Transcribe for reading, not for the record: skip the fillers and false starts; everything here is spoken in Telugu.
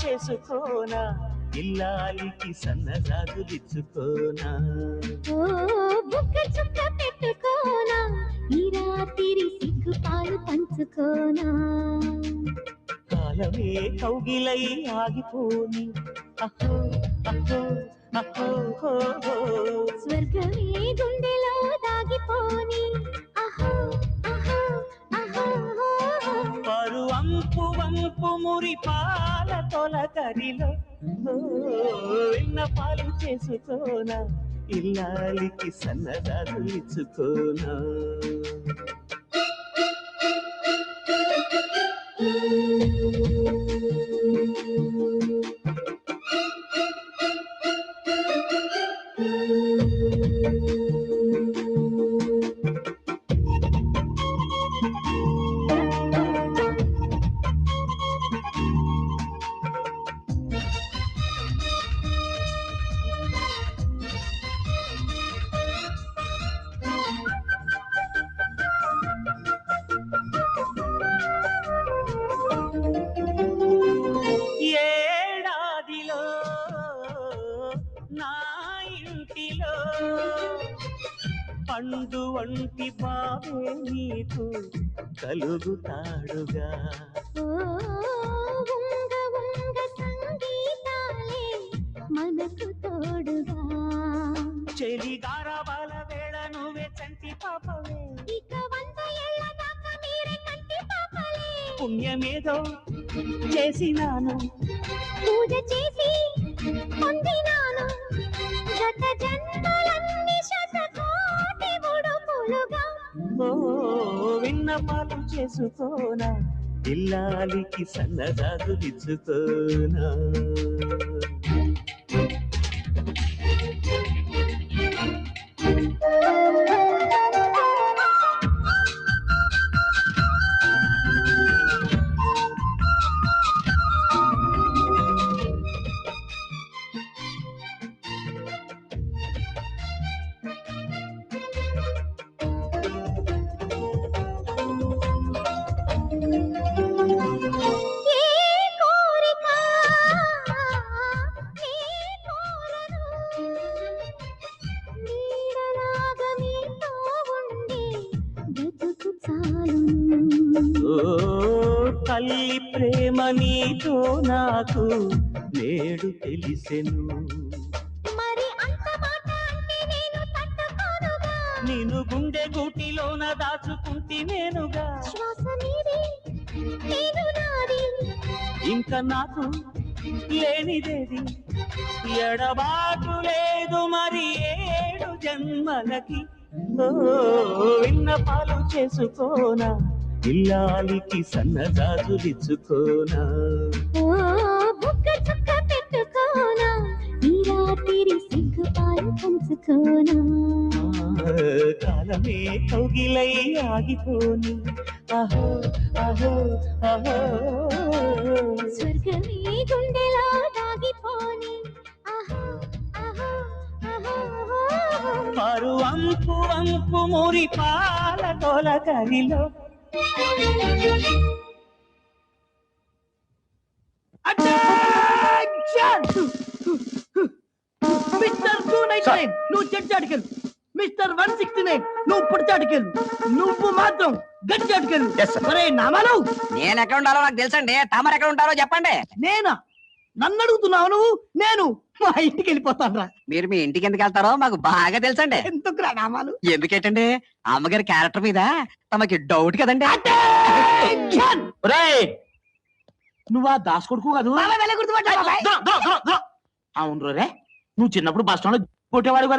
చేసుకోనా ఇల్లాలికి సన్నజాజులిచ్చుకోనా బుక్క చుక్క పెట్టుకోనా ఈ రాత్రి సిగ్గు పాలు పంచుకోనా కాలమే కౌగిలై ఆగిపోని అహో అహో అహో స్వర్గమే గుండెలో దాగిపోని అహో అహో అహో పరు వంపు వంపు మురి పాల తొలకరిలో విన్న పాలు చేసుకోనా ఇల్లాలికి సన్నజాజులిచ్చుకోనా ఏడాదిలో నా ఇంటిలో పండు వంటి బాబే నీకు కలుగుతాడుగా ఉంగ ఉంగ సంగీతాలే మనకు తోడుగా చెలిగారబాల వేళ నువ్వే చంటి పాపవే ఇక 100 ఏళ్ల దాకా మీరే కంటి పాపలే పుణ్యమేదో చేసినాను పూజ చేసి పొందినాను గత జన్మలన్నీ శతకోటి ముడుపులుగా ఓ విన్నపాలు చేసుకోనా ఇల్లాలికి సన్నజాజులిచ్చుకోనా తల్లి ప్రేమ నీతో నాకు నేడు తెలిసెను మరి అంత మాట అంటే నేను తట్టుకోనుగా నిన్ను గుండె గూటిలోన దాచుకుంటి నేనుగా శ్వాస నీది నేను నాది ఇంకా నాకు లేనిదేది ఎడబాటు లేదు మరి 7 జన్మలకి విన్నపాలు చేసుకోనా ఇల్లాలికి సన్నజాజులిచ్చుకోనా బుక్క చుక్క పెట్టుకోనా ఈ రాత్రి సిగ్గు పాలు పంచుకోనా కాలమే కౌగిలై ఆగిపోని అహో అహో అహో స్వర్గమే గుండెలో దాగిపోని అహో అహో అహో పరు వంపు వంపు మురి పాల తొలకరిలో మిస్టర్ 299 నువ్వు చెడ్చాడికెళ్ళు మిస్టర్ 169 నువ్వు పుడిచాడికెళ్ళు నువ్వు మాత్రం గడ్చాడికెళ్ళు ఒరే నామాలు నేను ఎక్కడ ఉండాలో నాకు తెలుసండి తమరు ఎక్కడ ఉంటారో చెప్పండి నేనా నన్ను అడుగుతున్నావు నువ్వు నేను మా ఇంటికి వెళ్ళిపోతాను రా మీరు మీ ఇంటికి ఎందుకు వెళ్తారో మాకు బాగా తెలుసండి ఎందుకురా నామాలు ఎందుకేటండి అమ్మగారి క్యారెక్టర్ మీద తమకి డౌట్ కదండి నువ్వు ఆ దాస్ కొడుకు కాదు అవును రే నువ్వు చిన్నప్పుడు బస్ స్టాండ్ లో కొట్టేవాడు కదా